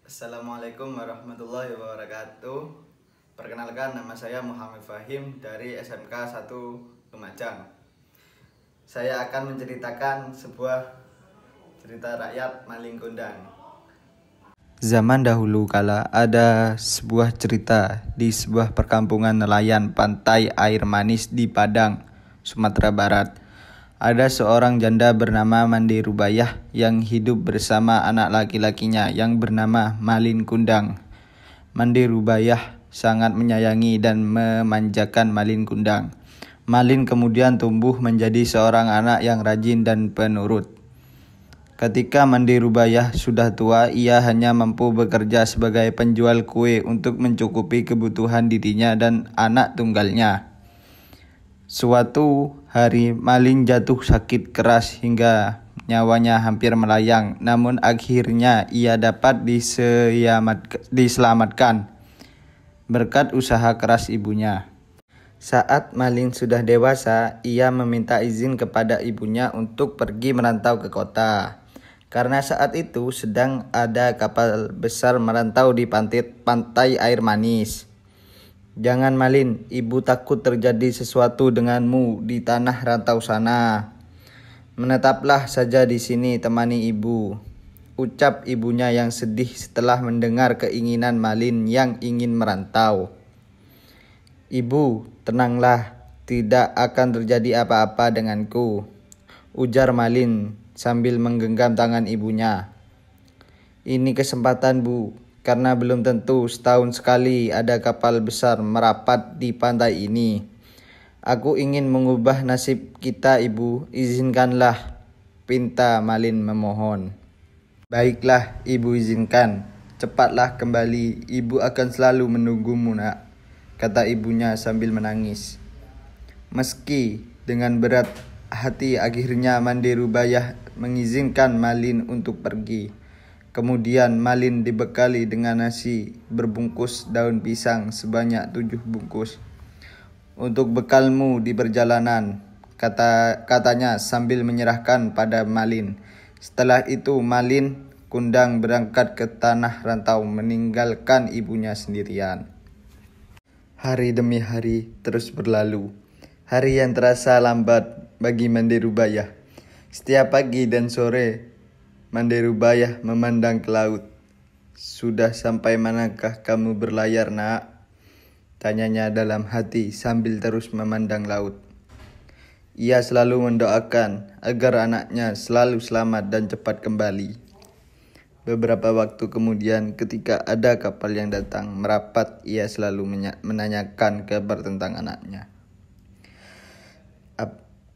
Assalamualaikum warahmatullahi wabarakatuh. Perkenalkan, nama saya Muhammad Fahim dari SMK 1 Lumajang. Saya akan menceritakan sebuah cerita rakyat maling kundang. Zaman dahulu kala ada sebuah cerita di sebuah perkampungan nelayan pantai air manis di Padang, Sumatera Barat. Ada seorang janda bernama Mande Rubayah yang hidup bersama anak laki-lakinya yang bernama Malin Kundang. Mande Rubayah sangat menyayangi dan memanjakan Malin Kundang. Malin kemudian tumbuh menjadi seorang anak yang rajin dan penurut. Ketika Mande Rubayah sudah tua, ia hanya mampu bekerja sebagai penjual kue untuk mencukupi kebutuhan dirinya dan anak tunggalnya. Suatu hari Malin jatuh sakit keras hingga nyawanya hampir melayang, namun akhirnya ia dapat diselamatkan berkat usaha keras ibunya. Saat Malin sudah dewasa, ia meminta izin kepada ibunya untuk pergi merantau ke kota. Karena saat itu sedang ada kapal besar merantau di pantai air manis. "Jangan Malin, ibu takut terjadi sesuatu denganmu di tanah rantau sana. Menetaplah saja di sini temani ibu," ucap ibunya yang sedih setelah mendengar keinginan Malin yang ingin merantau. "Ibu, tenanglah, tidak akan terjadi apa-apa denganku," ujar Malin sambil menggenggam tangan ibunya. "Ini kesempatan, Bu. Karena belum tentu setahun sekali ada kapal besar merapat di pantai ini. Aku ingin mengubah nasib kita, Ibu. Izinkanlah," pinta Malin memohon. "Baiklah, Ibu izinkan. Cepatlah kembali. Ibu akan selalu menunggumu, Nak," kata ibunya sambil menangis. Meski dengan berat hati, akhirnya Mande Rubayah mengizinkan Malin untuk pergi. Kemudian Malin dibekali dengan nasi berbungkus daun pisang sebanyak 7 bungkus. "Untuk bekalmu di perjalanan," katanya sambil menyerahkan pada Malin. Setelah itu Malin Kundang berangkat ke tanah rantau meninggalkan ibunya sendirian. Hari demi hari terus berlalu. Hari yang terasa lambat bagi Mande Rubayah. Setiap pagi dan sore Mande Rubayah memandang ke laut. "Sudah sampai manakah kamu berlayar, Nak?" tanyanya dalam hati sambil terus memandang laut. Ia selalu mendoakan agar anaknya selalu selamat dan cepat kembali. Beberapa waktu kemudian, ketika ada kapal yang datang merapat, ia selalu menanyakan kabar tentang anaknya.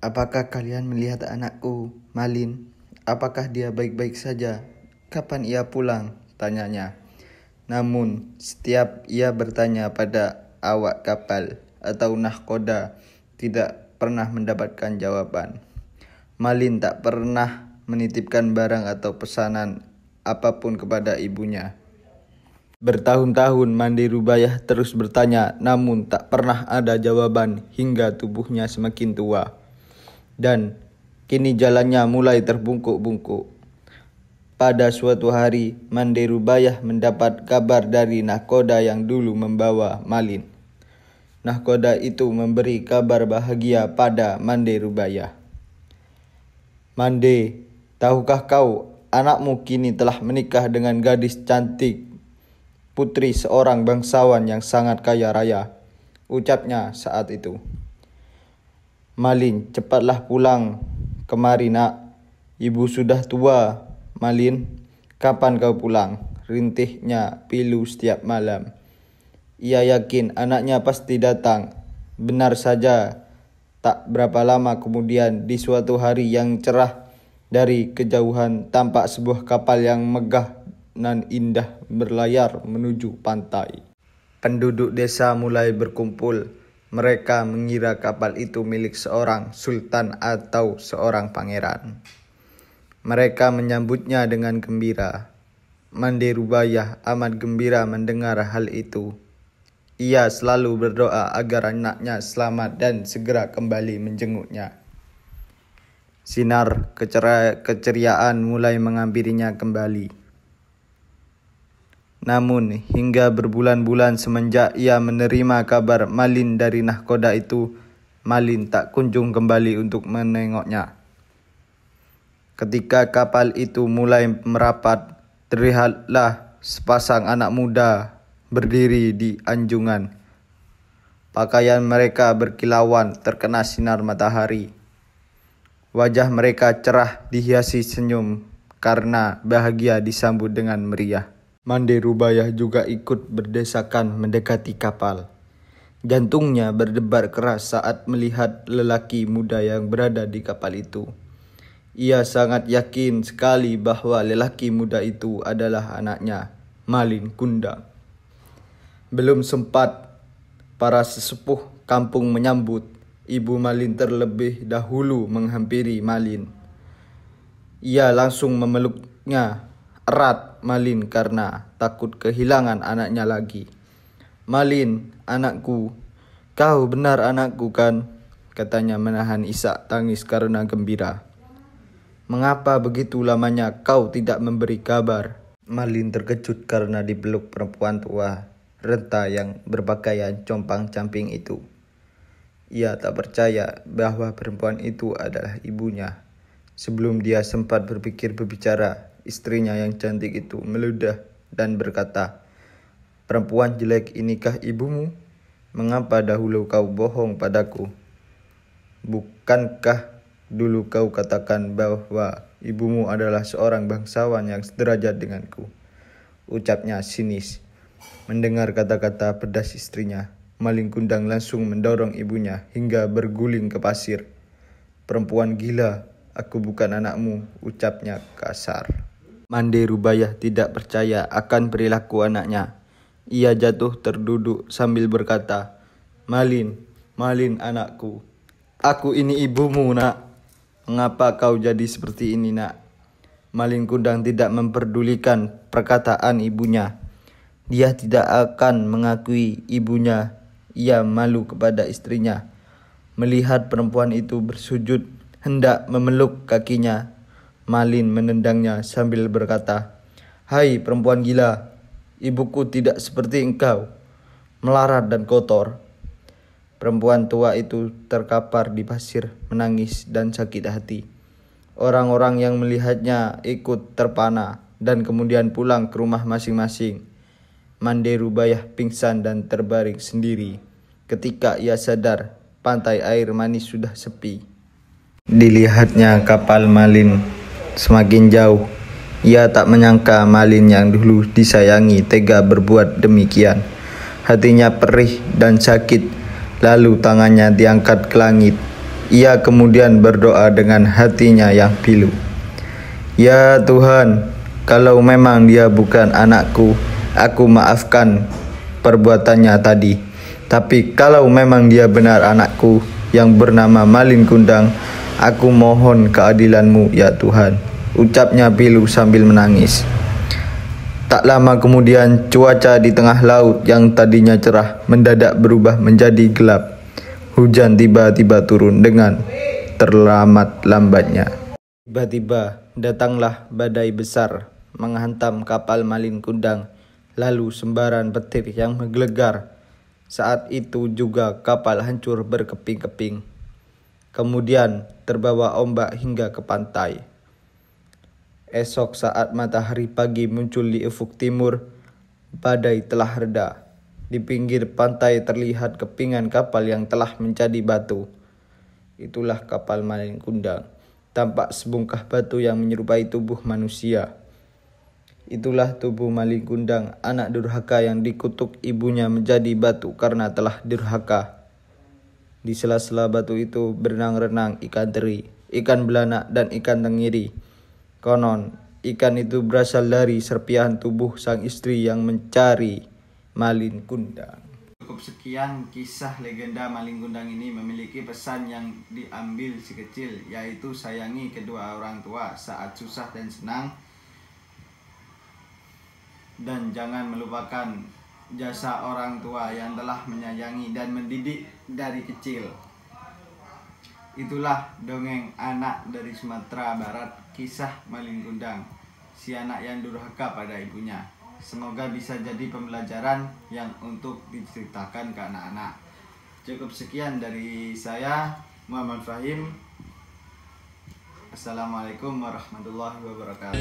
Apakah kalian melihat anakku, Malin? Apakah dia baik-baik saja? Kapan ia pulang?" tanyanya. Namun, setiap ia bertanya pada awak kapal atau nahkoda, tidak pernah mendapatkan jawaban. Malin tak pernah menitipkan barang atau pesanan apapun kepada ibunya. Bertahun-tahun Mande Rubayah terus bertanya, namun tak pernah ada jawaban hingga tubuhnya semakin tua. Dan kini jalannya mulai terbungkuk-bungkuk. Pada suatu hari, Mande Rubayah mendapat kabar dari nahkoda yang dulu membawa Malin. Nahkoda itu memberi kabar bahagia pada Mande Rubayah. "Mande, tahukah kau, anakmu kini telah menikah dengan gadis cantik, putri seorang bangsawan yang sangat kaya raya," ucapnya saat itu. "Malin, cepatlah pulang kemari, Nak. Ibu sudah tua." "Malin, kapan kau pulang?" rintihnya pilu setiap malam. Ia yakin anaknya pasti datang. Benar saja, tak berapa lama kemudian di suatu hari yang cerah, dari kejauhan tampak sebuah kapal yang megah nan indah berlayar menuju pantai. Penduduk desa mulai berkumpul. Mereka mengira kapal itu milik seorang sultan atau seorang pangeran. Mereka menyambutnya dengan gembira. Mande Rubayah amat gembira mendengar hal itu. Ia selalu berdoa agar anaknya selamat dan segera kembali menjenguknya. Sinar keceriaan mulai menghampirinya kembali. Namun hingga berbulan-bulan semenjak ia menerima kabar Malin dari nahkoda itu, Malin tak kunjung kembali untuk menengoknya. Ketika kapal itu mulai merapat, terlihatlah sepasang anak muda berdiri di anjungan. Pakaian mereka berkilauan terkena sinar matahari. Wajah mereka cerah dihiasi senyum karena bahagia disambut dengan meriah. Mande Rubaiyah juga ikut berdesakan mendekati kapal. Jantungnya berdebar keras saat melihat lelaki muda yang berada di kapal itu. Ia sangat yakin sekali bahwa lelaki muda itu adalah anaknya, Malin Kundang. Belum sempat para sesepuh kampung menyambut, Ibu Malin terlebih dahulu menghampiri Malin. Ia langsung memeluknya erat Malin karena takut kehilangan anaknya lagi. "Malin, anakku, kau benar anakku kan?" katanya menahan isak tangis karena gembira. "Mengapa begitu lamanya kau tidak memberi kabar?" Malin terkejut karena dipeluk perempuan tua renta yang berpakaian compang-camping itu. Ia tak percaya bahwa perempuan itu adalah ibunya. Sebelum dia sempat berbicara, istrinya yang cantik itu meludah dan berkata, "Perempuan jelek inikah ibumu? Mengapa dahulu kau bohong padaku? Bukankah dulu kau katakan bahwa ibumu adalah seorang bangsawan yang sederajat denganku?" ucapnya sinis. Mendengar kata-kata pedas istrinya, Malin Kundang langsung mendorong ibunya hingga berguling ke pasir. "Perempuan gila, aku bukan anakmu," ucapnya kasar. Mande Rubaiyah tidak percaya akan perilaku anaknya. Ia jatuh terduduk sambil berkata, "Malin, Malin anakku, aku ini ibumu nak. Mengapa kau jadi seperti ini nak?" Malin Kundang tidak memperdulikan perkataan ibunya. Dia tidak akan mengakui ibunya. Ia malu kepada istrinya. Melihat perempuan itu bersujud hendak memeluk kakinya, Malin menendangnya sambil berkata, "Hai perempuan gila, ibuku tidak seperti engkau, melarat dan kotor." Perempuan tua itu terkapar di pasir, menangis dan sakit hati. Orang-orang yang melihatnya ikut terpana dan kemudian pulang ke rumah masing-masing. Mande Rubaiyah pingsan dan terbaring sendiri. Ketika ia sadar, pantai air manis sudah sepi. Dilihatnya kapal Malin semakin jauh. Ia tak menyangka Malin yang dulu disayangi tega berbuat demikian. Hatinya perih dan sakit. Lalu tangannya diangkat ke langit. Ia kemudian berdoa dengan hatinya yang pilu. "Ya Tuhan, kalau memang dia bukan anakku, aku maafkan perbuatannya tadi. Tapi kalau memang dia benar anakku yang bernama Malin Kundang, aku mohon keadilanmu ya Tuhan," ucapnya pilu sambil menangis. Tak lama kemudian, cuaca di tengah laut yang tadinya cerah mendadak berubah menjadi gelap. Hujan tiba-tiba turun dengan terlambat-lambatnya. Tiba-tiba datanglah badai besar menghantam kapal Malin Kundang, lalu sembaran petir yang menggelegar. Saat itu juga kapal hancur berkeping-keping. Kemudian terbawa ombak hingga ke pantai. Esok saat matahari pagi muncul di ufuk timur, badai telah reda. Di pinggir pantai terlihat kepingan kapal yang telah menjadi batu. Itulah kapal Malin Kundang. Tampak sebungkah batu yang menyerupai tubuh manusia. Itulah tubuh Malin Kundang, anak durhaka yang dikutuk ibunya menjadi batu karena telah durhaka. Di sela-sela batu itu berenang-renang ikan teri, ikan belanak, dan ikan tenggiri. Konon, ikan itu berasal dari serpihan tubuh sang istri yang mencari Malin Kundang. Cukup sekian kisah legenda Malin Kundang ini memiliki pesan yang diambil si kecil, yaitu sayangi kedua orang tua saat susah dan senang. Dan jangan melupakan jasa orang tua yang telah menyayangi dan mendidik dari kecil. Itulah dongeng anak dari Sumatera Barat, kisah Malin Kundang, si anak yang durhaka pada ibunya. Semoga bisa jadi pembelajaran yang untuk diceritakan ke anak-anak. Cukup sekian dari saya, Muhammad Fahim. Assalamualaikum warahmatullahi wabarakatuh.